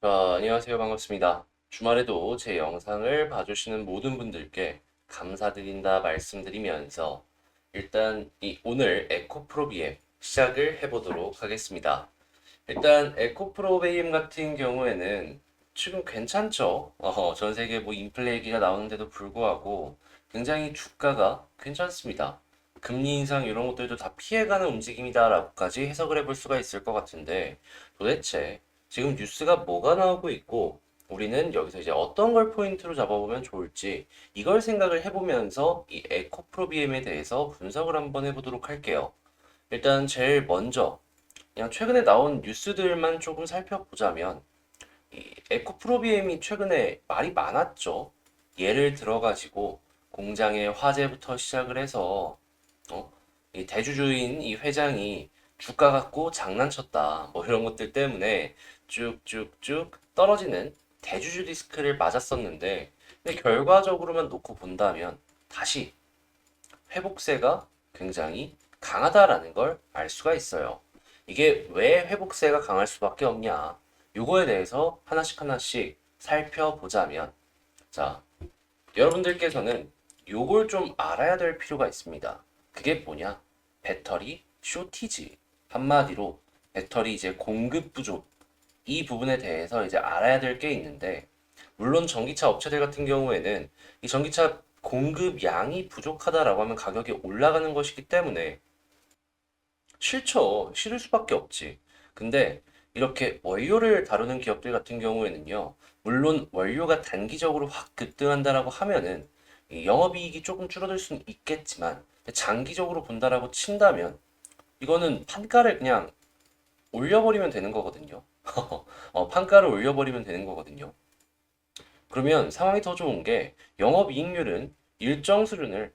안녕하세요. 반갑습니다. 주말에도 제 영상을 봐주시는 모든 분들께 감사드린다 말씀드리면서 일단 오늘 에코프로비엠 시작을 해보도록 하겠습니다. 일단 에코프로비엠 같은 경우에는 지금 괜찮죠? 전 세계 뭐 인플레 얘기가 나오는데도 불구하고 굉장히 주가가 괜찮습니다. 금리 인상 이런 것들도 다 피해가는 움직임이다라고까지 해석을 해볼 수가 있을 것 같은데 도대체 지금 뉴스가 뭐가 나오고 있고 우리는 여기서 이제 어떤 걸 포인트로 잡아보면 좋을지 이걸 생각을 해보면서 이 에코프로비엠에 대해서 분석을 한번 해보도록 할게요. 일단 제일 먼저 그냥 최근에 나온 뉴스들만 조금 살펴보자면 이 에코프로비엠이 최근에 말이 많았죠. 예를 들어가지고 공장의 화재부터 시작을 해서 이 대주주인 이 회장이 주가 갖고 장난쳤다. 뭐 이런 것들 때문에 쭉쭉쭉 떨어지는 대주주 리스크를 맞았었는데 근데 결과적으로만 놓고 본다면 다시 회복세가 굉장히 강하다라는 걸 알 수가 있어요. 이게 왜 회복세가 강할 수밖에 없냐? 요거에 대해서 하나씩 하나씩 살펴보자면 자, 여러분들께서는 요걸 좀 알아야 될 필요가 있습니다. 그게 뭐냐? 배터리 쇼티지. 한마디로 배터리 이제 공급 부족. 이 부분에 대해서 이제 알아야 될 게 있는데, 물론 전기차 업체들 같은 경우에는 이 전기차 공급 양이 부족하다라고 하면 가격이 올라가는 것이기 때문에 싫죠. 싫을 수밖에 없지. 근데 이렇게 원료를 다루는 기업들 같은 경우에는요, 물론 원료가 단기적으로 확 급등한다라고 하면은 이 영업이익이 조금 줄어들 수는 있겠지만 장기적으로 본다라고 친다면 이거는 판가를 그냥 올려버리면 되는 거거든요. 판가를 올려버리면 되는 거거든요. 그러면 상황이 더 좋은 게 영업이익률은 일정 수준을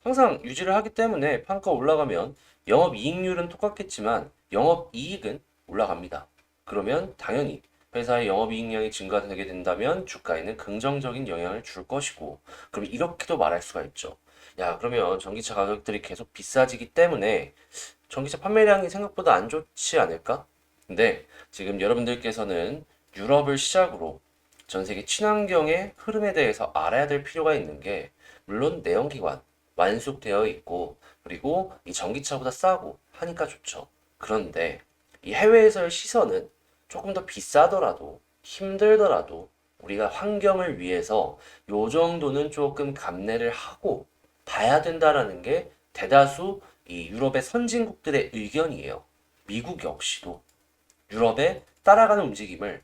항상 유지를 하기 때문에 판가 올라가면 영업이익률은 똑같겠지만 영업이익은 올라갑니다. 그러면 당연히 회사의 영업이익량이 증가되게 된다면 주가에는 긍정적인 영향을 줄 것이고 그럼 이렇게도 말할 수가 있죠. 야, 그러면 전기차 가격들이 계속 비싸지기 때문에 전기차 판매량이 생각보다 안 좋지 않을까? 근데 지금 여러분들께서는 유럽을 시작으로 전 세계 친환경의 흐름에 대해서 알아야 될 필요가 있는 게 물론 내연기관 완숙되어 있고 그리고 이 전기차보다 싸고 하니까 좋죠. 그런데 이 해외에서의 시선은 조금 더 비싸더라도 힘들더라도 우리가 환경을 위해서 요 정도는 조금 감내를 하고 봐야 된다라는 게 대다수 이 유럽의 선진국들의 의견이에요. 미국 역시도 유럽에 따라가는 움직임을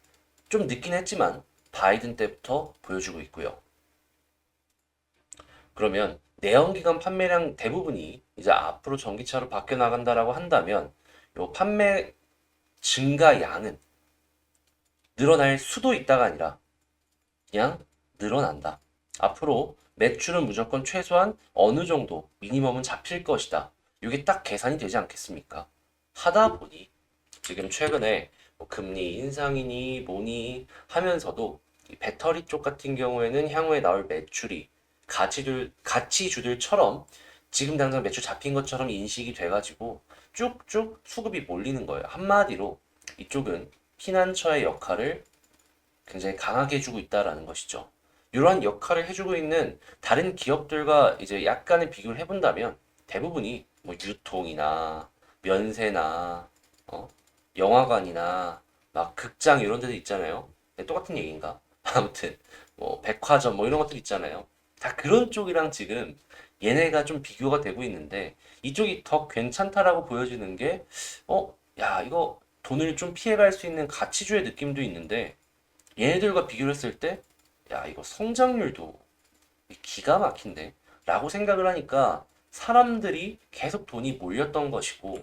좀 늦긴 했지만 바이든 때부터 보여주고 있고요. 그러면 내연기관 판매량 대부분이 이제 앞으로 전기차로 바뀌어 나간다라고 한다면 요 판매 증가량은 늘어날 수도 있다가 아니라 그냥 늘어난다. 앞으로 매출은 무조건 최소한 어느 정도 미니멈은 잡힐 것이다. 이게 딱 계산이 되지 않겠습니까? 하다 보니 지금 최근에 뭐 금리 인상이니 뭐니 하면서도 이 배터리 쪽 같은 경우에는 향후에 나올 매출이 가치주들처럼 지금 당장 매출 잡힌 것처럼 인식이 돼가지고 쭉쭉 수급이 몰리는 거예요. 한마디로 이쪽은 피난처의 역할을 굉장히 강하게 해주고 있다라는 것이죠. 이러한 역할을 해주고 있는 다른 기업들과 이제 약간의 비교를 해본다면 대부분이 뭐 유통이나 면세나 어? 영화관이나 막 극장 이런 데도 있잖아요. 네, 똑같은 얘기인가? 아무튼 뭐 백화점 뭐 이런 것들 있잖아요. 다 그런 쪽이랑 지금 얘네가 좀 비교가 되고 있는데 이쪽이 더 괜찮다라고 보여지는 게 야, 이거 돈을 좀 피해갈 수 있는 가치주의 느낌도 있는데 얘네들과 비교를 했을 때, 야, 이거 성장률도 기가 막힌데? 라고 생각을 하니까 사람들이 계속 돈이 몰렸던 것이고,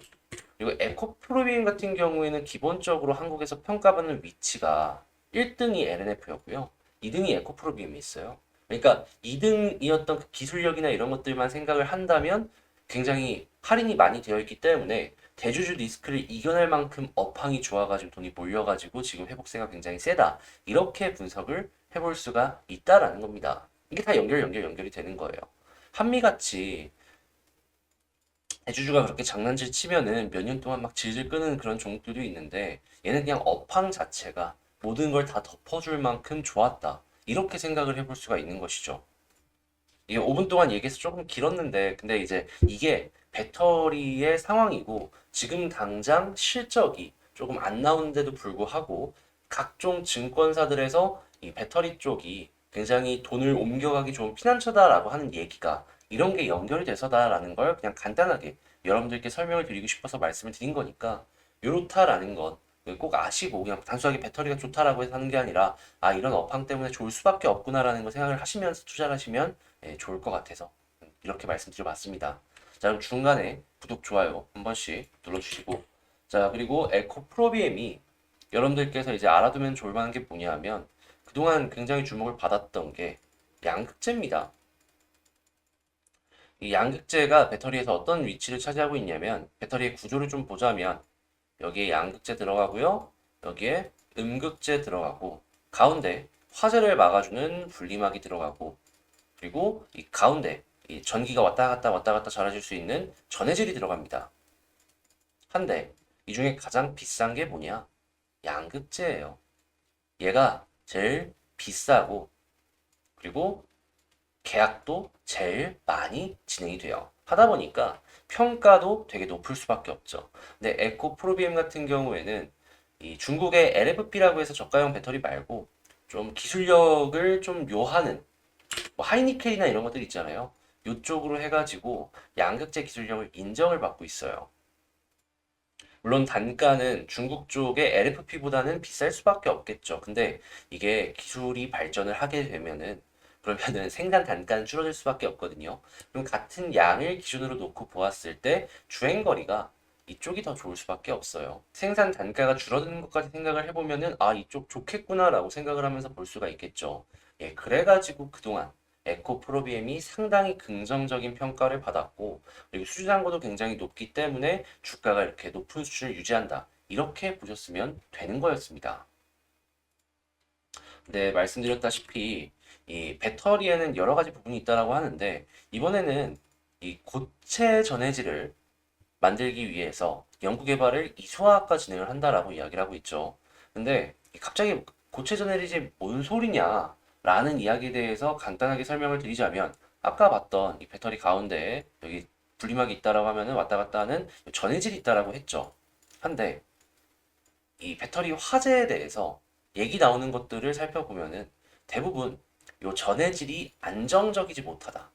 그리고 에코프로비엠 같은 경우에는 기본적으로 한국에서 평가받는 위치가 1등이 LNF였고요. 2등이 에코프로비엠이 있어요. 그러니까 2등이었던 그 기술력이나 이런 것들만 생각을 한다면 굉장히 할인이 많이 되어 있기 때문에 대주주 리스크를 이겨낼 만큼 업황이 좋아가지고 돈이 몰려가지고 지금 회복세가 굉장히 세다. 이렇게 분석을 해볼 수가 있다라는 겁니다. 이게 다 연결이 되는 거예요. 한미같이 대주주가 그렇게 장난질 치면은 몇 년 동안 막 질질 끄는 그런 종목들도 있는데 얘는 그냥 업황 자체가 모든 걸 다 덮어줄 만큼 좋았다. 이렇게 생각을 해볼 수가 있는 것이죠. 이게 5분 동안 얘기해서 조금 길었는데, 근데 이제 이게 배터리의 상황이고, 지금 당장 실적이 조금 안 나오는데도 불구하고, 각종 증권사들에서 이 배터리 쪽이 굉장히 돈을 옮겨가기 좋은 피난처다라고 하는 얘기가 이런 게 연결이 돼서다라는 걸 그냥 간단하게 여러분들께 설명을 드리고 싶어서 말씀을 드린 거니까, 요렇다라는 건 꼭 아시고 그냥 단순하게 배터리가 좋다라고 해서 하는 게 아니라 아 이런 업황 때문에 좋을 수밖에 없구나라는 걸 생각을 하시면서 투자를 하시면 좋을 것 같아서 이렇게 말씀드려봤습니다. 자, 그럼 중간에 구독, 좋아요 한 번씩 눌러주시고, 자, 그리고 에코 프로비엠이 여러분들께서 이제 알아두면 좋을 만한 게 뭐냐면 그동안 굉장히 주목을 받았던 게 양극재입니다. 이 양극재가 배터리에서 어떤 위치를 차지하고 있냐면 배터리의 구조를 좀 보자면 여기에 양극재 들어가고요. 여기에 음극재 들어가고 가운데 화재를 막아주는 분리막이 들어가고 그리고 이 가운데 이 전기가 왔다 갔다 잘해줄 수 있는 전해질이 들어갑니다. 한데 이 중에 가장 비싼 게 뭐냐? 양극재예요. 얘가 제일 비싸고 그리고 계약도 제일 많이 진행이 돼요. 하다 보니까 평가도 되게 높을 수밖에 없죠. 근데 에코 프로비엠 같은 경우에는 이 중국의 LFP라고 해서 저가형 배터리 말고 좀 기술력을 좀 요하는 뭐 하이니켈이나 이런 것들 있잖아요. 이쪽으로 해가지고 양극재 기술력을 인정을 받고 있어요. 물론 단가는 중국 쪽의 LFP보다는 비쌀 수밖에 없겠죠. 근데 이게 기술이 발전을 하게 되면은 그러면은 생산 단가는 줄어들 수밖에 없거든요. 그럼 같은 양을 기준으로 놓고 보았을 때 주행 거리가 이쪽이 더 좋을 수밖에 없어요. 생산 단가가 줄어드는 것까지 생각을 해보면은 아 이쪽 좋겠구나라고 생각을 하면서 볼 수가 있겠죠. 예, 그래가지고 그동안 에코 프로비엠이 상당히 긍정적인 평가를 받았고 그리고 수주단고도 굉장히 높기 때문에 주가가 이렇게 높은 수준을 유지한다. 이렇게 보셨으면 되는 거였습니다. 네, 말씀드렸다시피 이 배터리에는 여러 가지 부분이 있다라고 하는데 이번에는 이 고체 전해질을 만들기 위해서 연구 개발을 이소화학과 진행을 한다라고 이야기를 하고 있죠. 근데 갑자기 고체 전해질이 뭔 소리냐? 라는 이야기에 대해서 간단하게 설명을 드리자면 아까 봤던 이 배터리 가운데에 여기 분리막이 있다라고 하면은 왔다 갔다 하는 전해질이 있다라고 했죠. 한데 이 배터리 화재에 대해서 얘기 나오는 것들을 살펴보면은 대부분 요 전해질이 안정적이지 못하다.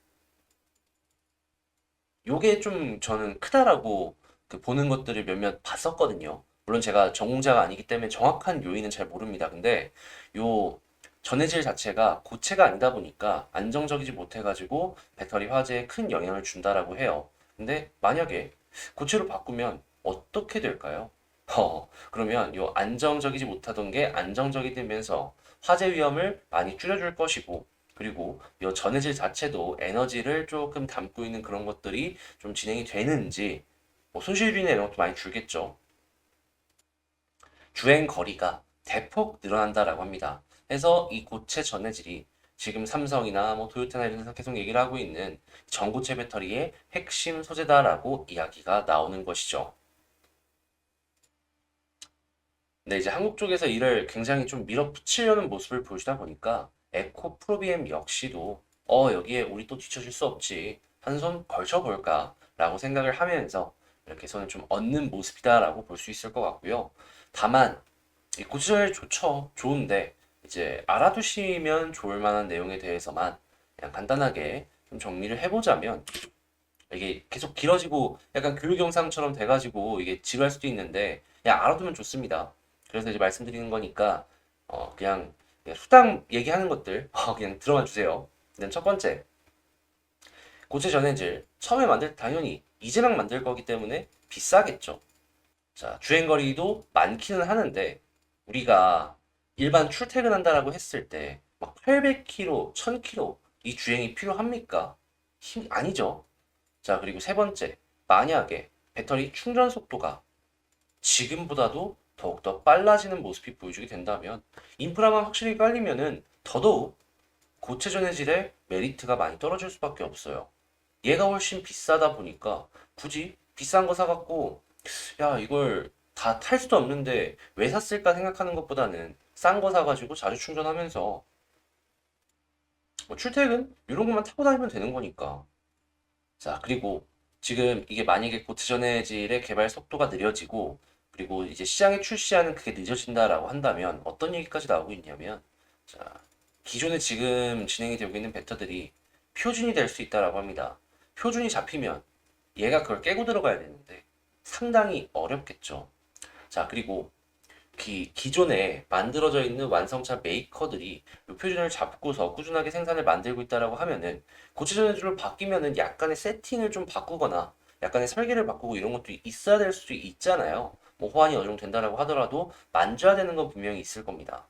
요게 좀 저는 크다라고 그 보는 것들을 몇몇 봤었거든요. 물론 제가 전공자가 아니기 때문에 정확한 요인은 잘 모릅니다. 근데 요 전해질 자체가 고체가 아니다 보니까 안정적이지 못해가지고 배터리 화재에 큰 영향을 준다라고 해요. 근데 만약에 고체로 바꾸면 어떻게 될까요? 그러면 요 안정적이지 못하던 게 안정적이 되면서 화재 위험을 많이 줄여줄 것이고 그리고 이 전해질 자체도 에너지를 조금 담고 있는 그런 것들이 좀 진행이 되는지 뭐 손실비나 이런 것도 많이 줄겠죠. 주행 거리가 대폭 늘어난다라고 합니다. 그래서 이 고체 전해질이 지금 삼성이나 뭐 토요타나 이런 데서 계속 얘기를 하고 있는 전고체 배터리의 핵심 소재다라고 이야기가 나오는 것이죠. 근데 이제 한국 쪽에서 이를 굉장히 좀 밀어붙이려는 모습을 보여주다 보니까 에코 프로비엠 역시도 여기에 우리 또 뒤처질 수 없지 한 손 걸쳐볼까 라고 생각을 하면서 이렇게 손을 좀 얻는 모습이다라고 볼 수 있을 것 같고요. 다만 이 고지혈 좋죠. 좋은데 이제 알아두시면 좋을 만한 내용에 대해서만 그냥 간단하게 좀 정리를 해보자면 이게 계속 길어지고 약간 교육 영상처럼 돼가지고 이게 지루할 수도 있는데 그냥 알아두면 좋습니다. 그래서 이제 말씀드리는 거니까 그냥 수당 얘기하는 것들 그냥 들어가 주세요. 일단 첫 번째 고체 전해질 처음에 만들 때 당연히 이제 막 만들 거기 때문에 비싸겠죠. 자 주행 거리도 많기는 하는데 우리가 일반 출퇴근한다라고 했을 때 막 800km, 1000km 이 주행이 필요합니까? 아니죠. 자, 그리고 세 번째, 만약에 배터리 충전 속도가 지금보다도 더욱더 빨라지는 모습이 보여주게 된다면 인프라만 확실히 깔리면은 더더욱 고체 전해질의 메리트가 많이 떨어질 수밖에 없어요. 얘가 훨씬 비싸다 보니까 굳이 비싼 거 사갖고 야 이걸 다 탈 수도 없는데 왜 샀을까 생각하는 것보다는 싼 거 사가지고 자주 충전하면서 뭐 출퇴근 이런 것만 타고 다니면 되는 거니까. 자, 그리고 지금 이게 만약에 고트전 해질의 개발 속도가 느려지고 그리고 이제 시장에 출시하는 그게 늦어진다라고 한다면 어떤 얘기까지 나오고 있냐면, 자, 기존에 지금 진행이 되고 있는 베타들이 표준이 될 수 있다라고 합니다. 표준이 잡히면 얘가 그걸 깨고 들어가야 되는데 상당히 어렵겠죠. 자, 그리고 기존에 만들어져 있는 완성차 메이커들이 이 표준을 잡고서 꾸준하게 생산을 만들고 있다라고 하면은 고체전해줄로 바뀌면은 약간의 세팅을 좀 바꾸거나 약간의 설계를 바꾸고 이런 것도 있어야 될 수도 있잖아요. 뭐 호환이 어느 정도 된다라고 하더라도 만져야 되는 건 분명히 있을 겁니다.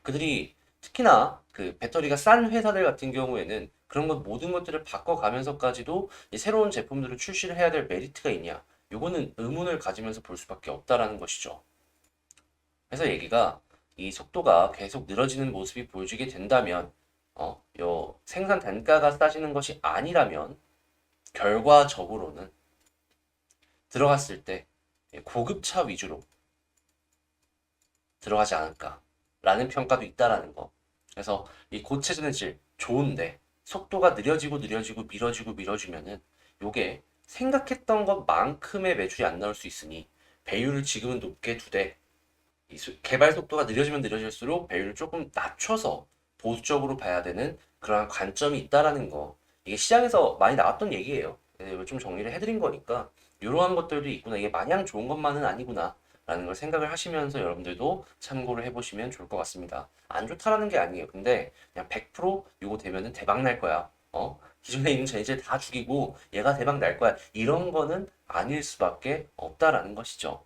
그들이 특히나 그 배터리가 싼 회사들 같은 경우에는 그런 것 모든 것들을 바꿔가면서까지도 이 새로운 제품들을 출시를 해야 될 메리트가 있냐? 요거는 의문을 가지면서 볼 수밖에 없다라는 것이죠. 그래서 얘기가 이 속도가 계속 늘어지는 모습이 보여지게 된다면, 요 생산 단가가 싸지는 것이 아니라면 결과적으로는 들어갔을 때 고급차 위주로 들어가지 않을까라는 평가도 있다라는 거. 그래서 이 고체전의 질 좋은데 속도가 느려지고 미뤄지고 미뤄지면은 요게 생각했던 것만큼의 매출이 안 나올 수 있으니 배율을 지금은 높게 두되 이 개발 속도가 느려지면 느려질수록 배율을 조금 낮춰서 보수적으로 봐야 되는 그러한 관점이 있다라는 거. 이게 시장에서 많이 나왔던 얘기예요. 좀 정리를 해드린 거니까 이러한 것들도 있구나. 이게 마냥 좋은 것만은 아니구나. 라는 걸 생각을 하시면서 여러분들도 참고를 해보시면 좋을 것 같습니다. 안 좋다라는 게 아니에요. 근데 그냥 100% 이거 되면은 대박 날 거야. 기존에 있는 전이제 다 죽이고 얘가 대박 날 거야. 이런 거는 아닐 수밖에 없다라는 것이죠.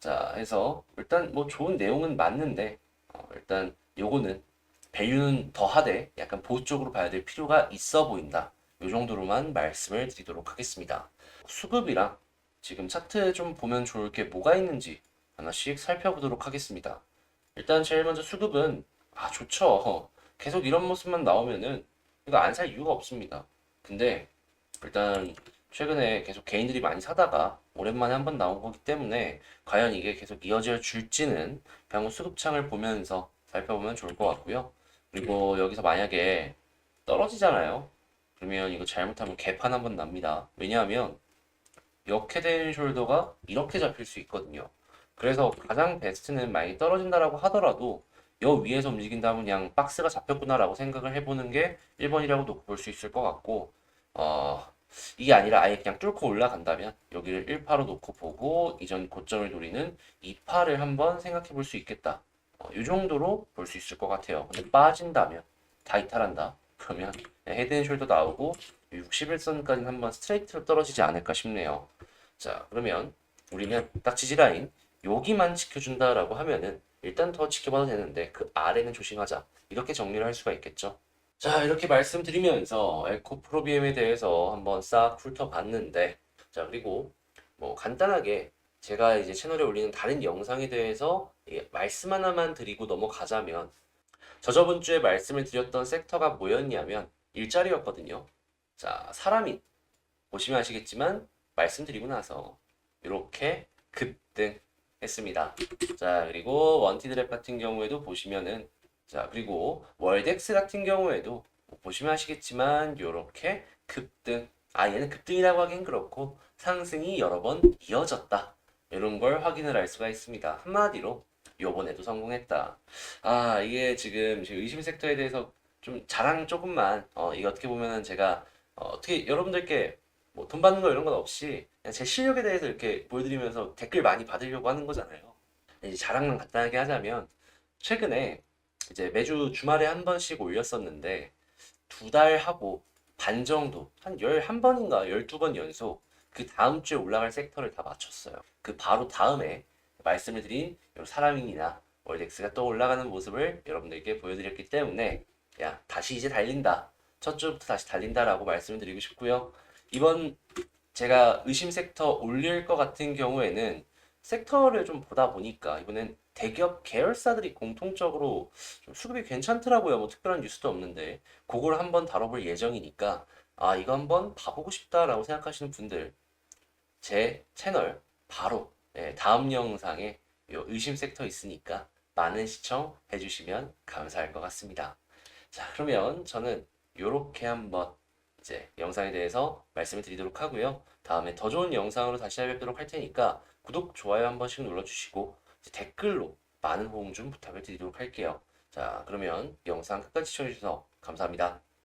자, 해서 일단 뭐 좋은 내용은 맞는데 일단 요거는 밸류는 더하되 약간 보수적으로 봐야 될 필요가 있어 보인다. 요 정도로만 말씀을 드리도록 하겠습니다. 수급이랑 지금 차트 좀 보면 좋을 게 뭐가 있는지 하나씩 살펴보도록 하겠습니다. 일단 제일 먼저 수급은 좋죠. 계속 이런 모습만 나오면은 이거 안 살 이유가 없습니다. 근데 일단 최근에 계속 개인들이 많이 사다가 오랜만에 한번 나온 거기 때문에 과연 이게 계속 이어져 줄지는 향후 수급창을 보면서 살펴보면 좋을 것 같고요. 그리고 여기서 만약에 떨어지잖아요. 그러면 이거 잘못하면 개판 한번 납니다. 왜냐하면 역헤드 숄더가 이렇게 잡힐 수 있거든요. 그래서 가장 베스트는 많이 떨어진다라고 하더라도 여 위에서 움직인다면 그냥 박스가 잡혔구나라고 생각을 해보는 게 1번이라고 놓고 볼 수 있을 것 같고, 어, 이게 아니라 아예 그냥 뚫고 올라간다면 여기를 1파로 놓고 보고 이전 고점을 노리는 2파를 한번 생각해 볼 수 있겠다. 이 정도로 볼 수 있을 것 같아요. 근데 빠진다면 다 이탈한다. 그러면 헤드앤숄더 나오고 61선까지는 한번 스트레이트로 떨어지지 않을까 싶네요. 자, 그러면 우리는 딱 지지라인 여기만 지켜준다라고 하면은 일단 더 지켜봐도 되는데 그 아래는 조심하자. 이렇게 정리를 할 수가 있겠죠. 자, 이렇게 말씀드리면서 에코프로비엠에 대해서 한번 싹 훑어봤는데, 자, 그리고 뭐 간단하게 제가 이제 채널에 올리는 다른 영상에 대해서 말씀 하나만 드리고 넘어가자면, 저저번 주에 말씀을 드렸던 섹터가 뭐였냐면 일자리였거든요. 자, 사람이 보시면 아시겠지만 말씀드리고 나서 이렇게 급등했습니다. 자, 그리고 원티드랩 같은 경우에도 보시면은, 자, 그리고 월덱스 같은 경우에도 보시면 아시겠지만 이렇게 급등. 얘는 급등이라고 하긴 그렇고 상승이 여러 번 이어졌다. 이런 걸 확인을 할 수가 있습니다. 한마디로 요번에도 성공했다. 이게 지금 의심 섹터에 대해서 좀 자랑 조금만, 이게 어떻게 보면은 제가 어떻게 여러분들께 뭐 돈 받는 거 이런 건 없이 그냥 제 실력에 대해서 이렇게 보여드리면서 댓글 많이 받으려고 하는 거잖아요. 이제 자랑만 간단하게 하자면 최근에 이제 매주 주말에 한 번씩 올렸었는데 2달 하고 반 정도 한 11번인가 12번 연속 그 다음 주에 올라갈 섹터를 다 맞췄어요. 그 바로 다음에 말씀을 드린 요 사람인이나 월덱스가 또 올라가는 모습을 여러분들께 보여드렸기 때문에 야, 다시 이제 달린다. 첫 주부터 다시 달린다라고 말씀을 드리고 싶고요. 이번 제가 의심 섹터 올릴 것 같은 경우에는 섹터를 좀 보다 보니까 이번엔 대기업 계열사들이 공통적으로 좀 수급이 괜찮더라고요. 뭐 특별한 뉴스도 없는데 그걸 한번 다뤄볼 예정이니까 이거 한번 봐보고 싶다라고 생각하시는 분들 제 채널 바로 다음 영상에 요 의심 섹터 있으니까 많은 시청 해주시면 감사할 것 같습니다. 자, 그러면 저는 요렇게 한번 이제 영상에 대해서 말씀을 드리도록 하고요. 다음에 더 좋은 영상으로 다시 찾아뵙도록 할 테니까 구독, 좋아요 한 번씩 눌러주시고 이제 댓글로 많은 호응 좀 부탁을 드리도록 할게요. 자, 그러면 영상 끝까지 시청해주셔서 감사합니다.